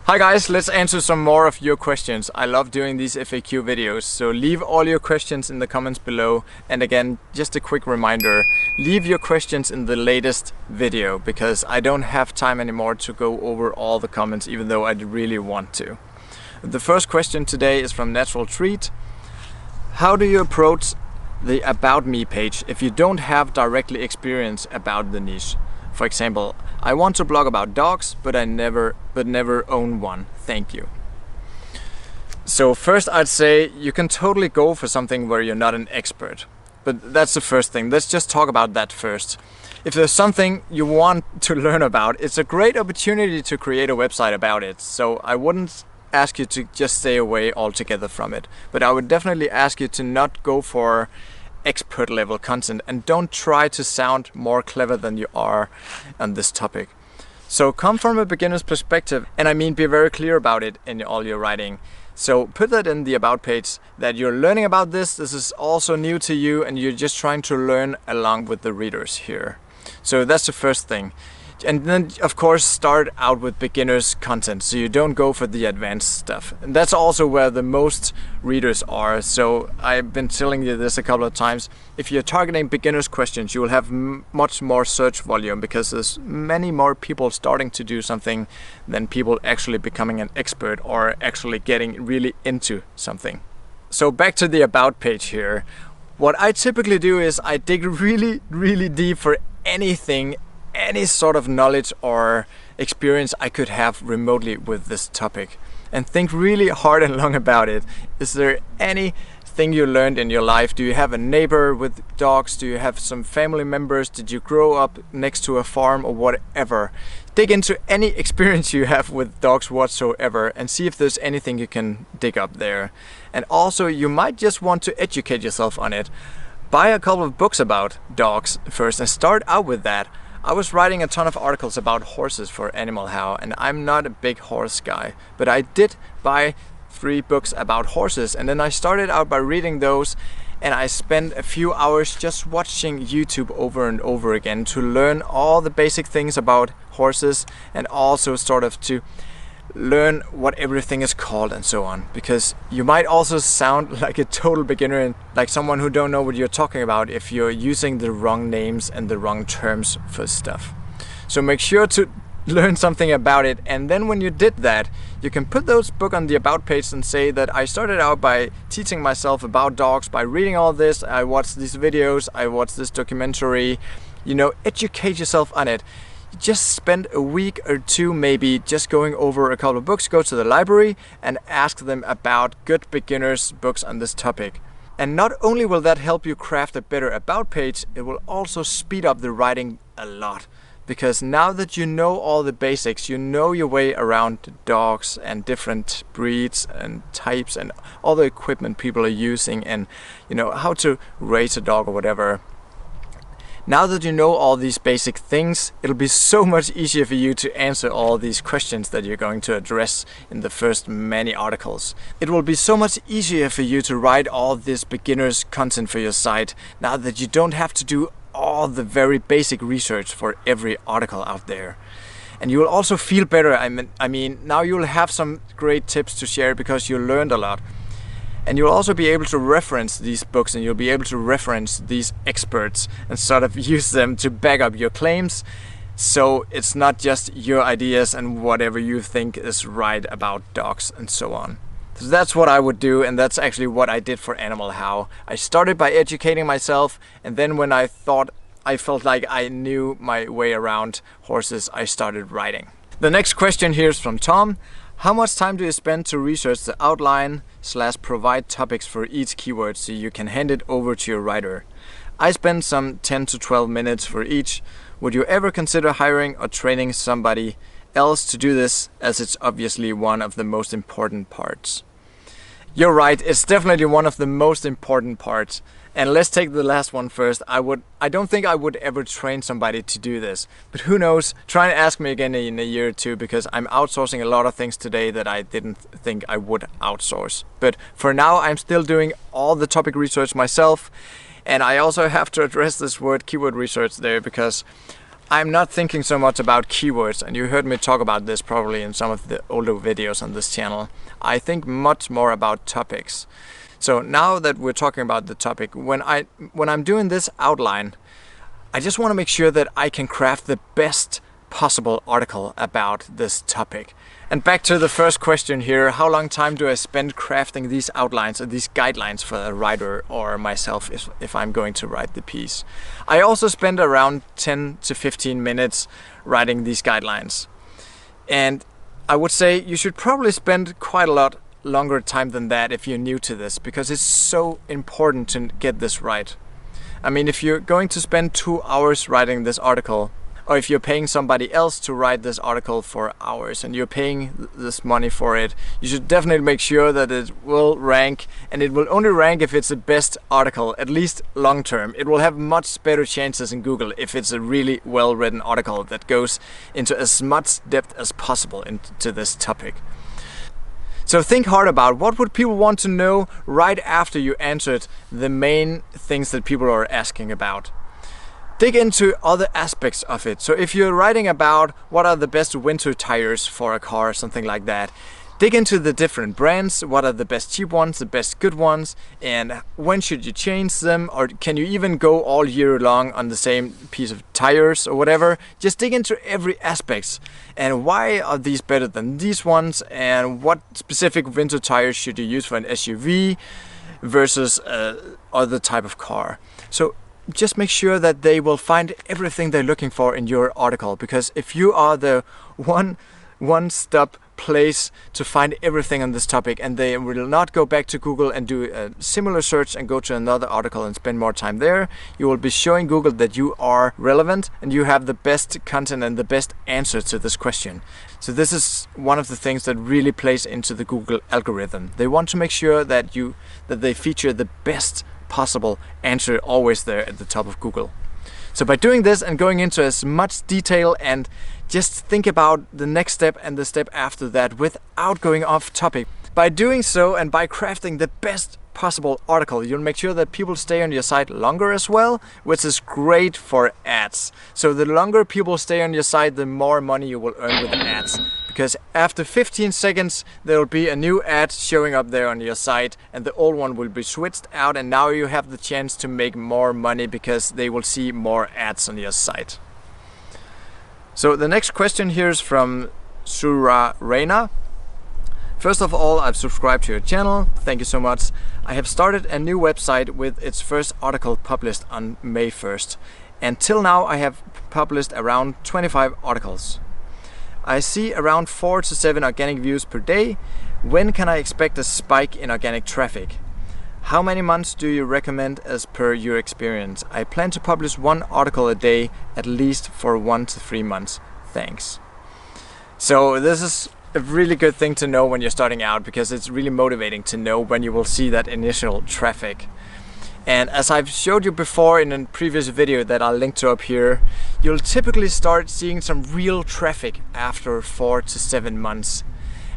Hi guys, let's answer some more of your questions. I love doing these FAQ videos, so leave all your questions in the comments below. And again, just a quick reminder, leave your questions in the latest video because I don't have time anymore to go over all the comments, even though I'd really want to. The first question today is from Natural Treat. How do you approach the About Me page if you don't have directly experience about the niche? For example, I want to blog about dogs, but never own one. Thank you. So first I'd say you can totally go for something where you're not an expert. But that's the first thing. Let's just talk about that first. If there's something you want to learn about, it's a great opportunity to create a website about it. So I wouldn't ask you to just stay away altogether from it. But I would definitely ask you to not go for expert level content and don't try to sound more clever than you are on this topic. So come from a beginner's perspective, and I mean be very clear about it in all your writing. So put that in the About page that you're learning about this is also new to you and you're just trying to learn along with the readers here. So that's the first thing. And then of course start out with beginners content so you don't go for the advanced stuff. And that's also where the most readers are. So I've been telling you this a couple of times. If you're targeting beginners questions, you will have much more search volume because there's many more people starting to do something than people actually becoming an expert or actually getting really into something. So back to the About page here. What I typically do is I dig really deep for anything, any sort of knowledge or experience I could have remotely with this topic, and think really hard and long about it. Is there anything you learned in your life? Do you have a neighbor with dogs? Do you have some family members? Did you grow up next to a farm or whatever? Dig into any experience you have with dogs whatsoever and see if there's anything you can dig up there. And also you might just want to educate yourself on it. Buy a couple of books about dogs first and start out with that. I was writing a ton of articles about horses for Animal How, and I'm not a big horse guy, but I did buy 3 books about horses, and then I started out by reading those, and I spent a few hours just watching YouTube over and over again to learn all the basic things about horses and also sort of to learn what everything is called and so on, because you might also sound like a total beginner and like someone who don't know what you're talking about if you're using the wrong names and the wrong terms for stuff. So make sure to learn something about it, and then when you did that, you can put those books on the About page and say that I started out by teaching myself about dogs by reading all this, I watched these videos, I watched this documentary. You know, educate yourself on it. Just spend a week or two maybe just going over a couple of books, go to the library and ask them about good beginners books on this topic. And not only will that help you craft a better About page, it will also speed up the writing a lot. Because now that you know all the basics, you know your way around dogs and different breeds and types and all the equipment people are using and you know how to raise a dog or whatever. Now that you know all these basic things, it'll be so much easier for you to answer all these questions that you're going to address in the first many articles. It will be so much easier for you to write all this beginner's content for your site now that you don't have to do all the very basic research for every article out there. And you will also feel better. I mean, now you'll have some great tips to share because you learned a lot. And you'll also be able to reference these books and you'll be able to reference these experts and sort of use them to back up your claims. So it's not just your ideas and whatever you think is right about dogs and so on. So that's what I would do, and that's actually what I did for Animal How. I started by educating myself, and then when I felt like I knew my way around horses, I started writing. The next question here is from Tom. How much time do you spend to research the outline / provide topics for each keyword so you can hand it over to your writer? I spend some 10 to 12 minutes for each. Would you ever consider hiring or training somebody else to do this, as it's obviously one of the most important parts? You're right, it's definitely one of the most important parts. And let's take the last one first. I don't think I would ever train somebody to do this, but who knows? Try and ask me again in a year or two, because I'm outsourcing a lot of things today that I didn't think I would outsource. But for now, I'm still doing all the topic research myself. And I also have to address this word keyword research there, because I'm not thinking so much about keywords, and you heard me talk about this probably in some of the older videos on this channel. I think much more about topics. So now that we're talking about the topic, when I'm doing this outline, I just want to make sure that I can craft the best possible article about this topic. And back to the first question here, how long time do I spend crafting these outlines or these guidelines for a writer or myself if I'm going to write the piece? I also spend around 10 to 15 minutes writing these guidelines. And I would say you should probably spend quite a lot longer time than that if you're new to this, because it's so important to get this right. I mean, if you're going to spend 2 hours writing this article, or if you're paying somebody else to write this article for hours and you're paying this money for it, you should definitely make sure that it will rank, and it will only rank if it's the best article, at least long term. It will have much better chances in Google if it's a really well written article that goes into as much depth as possible into this topic. So think hard about what would people want to know right after you answered the main things that people are asking about. Dig into other aspects of it. So if you're writing about what are the best winter tires for a car or something like that, dig into the different brands, what are the best cheap ones, the best good ones, and when should you change them, or can you even go all year long on the same piece of tires or whatever. Just dig into every aspect, and why are these better than these ones, and what specific winter tires should you use for an SUV versus other type of car. So just make sure that they will find everything they're looking for in your article, because if you are the one-stop place to find everything on this topic, and they will not go back to Google and do a similar search and go to another article and spend more time there, you will be showing Google that you are relevant and you have the best content and the best answer to this question. So this is one of the things that really plays into the Google algorithm. They want to make sure that they feature the best possible answer always there at the top of Google. So by doing this and going into as much detail, and just think about the next step and the step after that without going off topic. By doing so and by crafting the best possible article, you'll make sure that people stay on your site longer as well, which is great for ads. So the longer people stay on your site, the more money you will earn with ads. Because after 15 seconds there will be a new ad showing up there on your site, and the old one will be switched out, and now you have the chance to make more money because they will see more ads on your site. So the next question here is from Sura Reina. First of all, I've subscribed to your channel. Thank you so much. I have started a new website with its first article published on May 1st. And till now I have published around 25 articles. I see around 4 to 7 organic views per day. When can I expect a spike in organic traffic? How many months do you recommend as per your experience? I plan to publish 1 article a day at least for 1 to 3 months. Thanks. So this is a really good thing to know when you're starting out, because it's really motivating to know when you will see that initial traffic. And as I've showed you before in a previous video that I'll link to up here, you'll typically start seeing some real traffic after 4 to 7 months.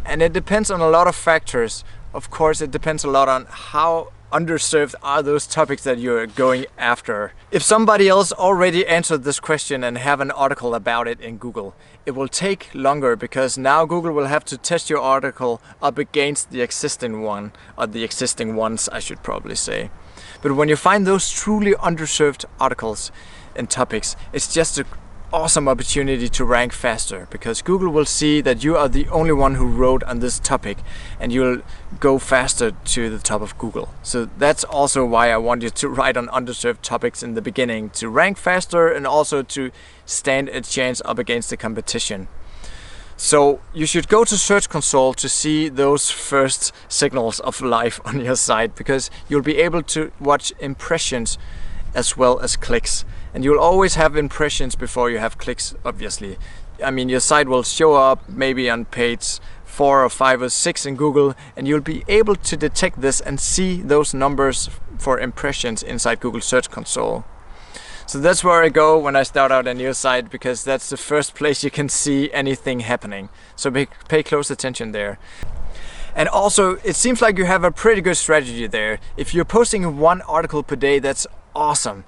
And it depends on a lot of factors. Of course, it depends a lot on how underserved are those topics that you're going after. If somebody else already answered this question and have an article about it in Google, it will take longer, because now Google will have to test your article up against the existing one, or the existing ones I should probably say. But when you find those truly underserved articles and topics, it's just an awesome opportunity to rank faster, because Google will see that you are the only one who wrote on this topic, and you'll go faster to the top of Google. So that's also why I want you to write on underserved topics in the beginning, to rank faster and also to stand a chance up against the competition. So you should go to Search Console to see those first signals of life on your site, because you'll be able to watch impressions as well as clicks. And you'll always have impressions before you have clicks, obviously. I mean, your site will show up maybe on page 4 or 5 or 6 in Google, and you'll be able to detect this and see those numbers for impressions inside Google Search Console. So that's where I go when I start out a new site, because that's the first place you can see anything happening. So pay close attention there. And also, it seems like you have a pretty good strategy there. If you're posting 1 article per day, that's awesome.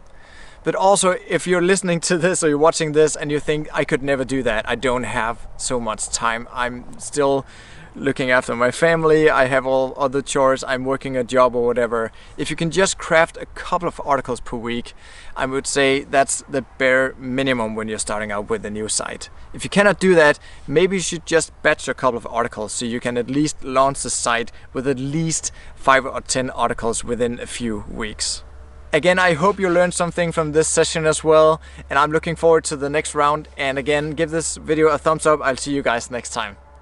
But also, if you're listening to this or you're watching this and you think I could never do that, I don't have so much time. I'm still looking after my family, I have all other chores, I'm working a job or whatever. If you can just craft a couple of articles per week, I would say that's the bare minimum when you're starting out with a new site. If you cannot do that, maybe you should just batch a couple of articles so you can at least launch the site with at least 5 or 10 articles within a few weeks. Again, I hope you learned something from this session as well, and I'm looking forward to the next round. And again, give this video a thumbs up. I'll see you guys next time.